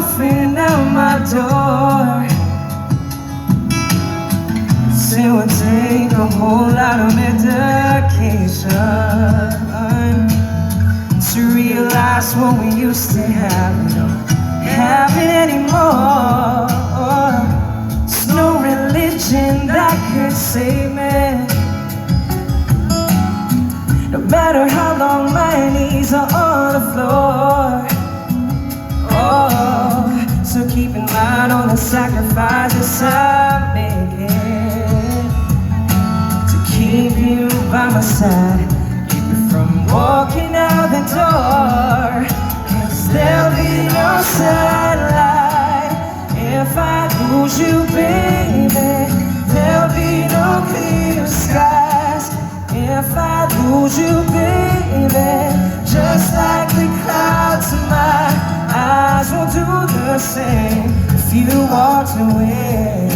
soften out my door. It would take a whole lot of medication to realize what we used to have, we don't have it anymore. There's no religion that could save me, no matter how long my knees are on the floor. Oh, so keep in mind all the sacrifices I'm making to keep you by my side, keep you from walking out the door. 'Cause there'll be no sunlight if I lose you, baby. There'll be no clear skies if I lose you, baby. Just like the clouds in my eyes will do the same if you walked away.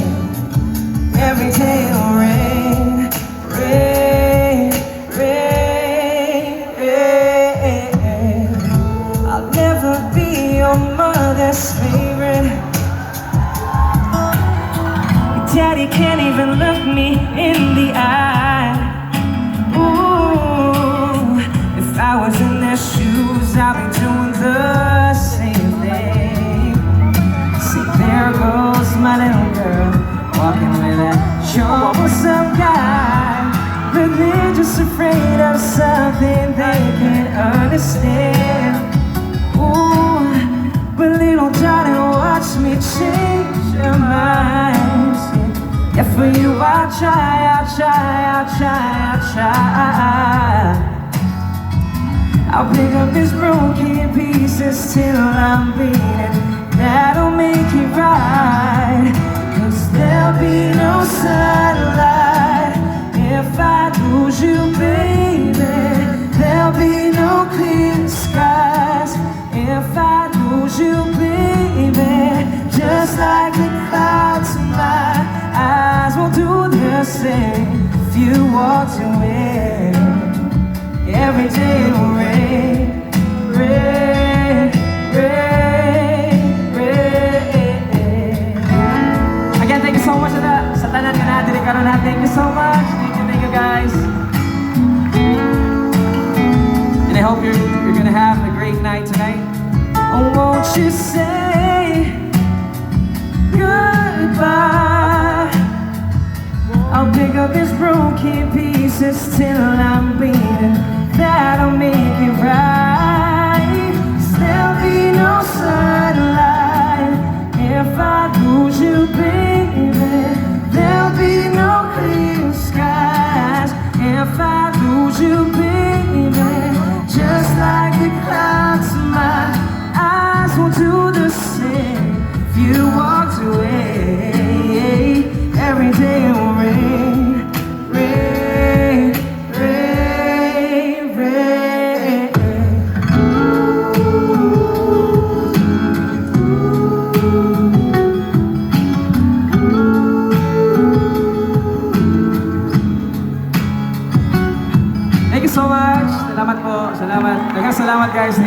Every day it'll rain, rain, rain, rain. I'll never be your mother's favorite. Your daddy can't even look me in the eye. Ooh, if I was in their shoes, I'd be doing the same thing. See, there goes my little girl, walking with that troublesome guy, but they're just afraid of something they can't understand. Ooh, but little darling, watch me change your mind. Yeah, for you I'll try, I'll try, I'll try, I'll try. I'll pick up these broken pieces till I'm bleeding. That'll make it right. 'Cause there'll be no sunlight if I lose you, baby. There'll be no clear skies if I lose you, baby. Just like the clouds in my eyes will do the same if you walked away. Every day it'll rain, rain, rain, rain. Again, thank you so much sa tanan nga natin karon na. Thank you so much. Thank you guys. And I hope you're gonna have a great night tonight. Oh, won't you say goodbye? I'll pick up these broken pieces till I'm bleeding. That'll make it right. 'Cause there'll be no sunlight if I lose you, baby. There'll be no clear skies if I lose you, baby. Just like the clouds in my eyes will do the same if you walked away. Every day it will rain, rain, rain, rain. Thank you so much. Salamat po. Salamat. Daghang salamat guys.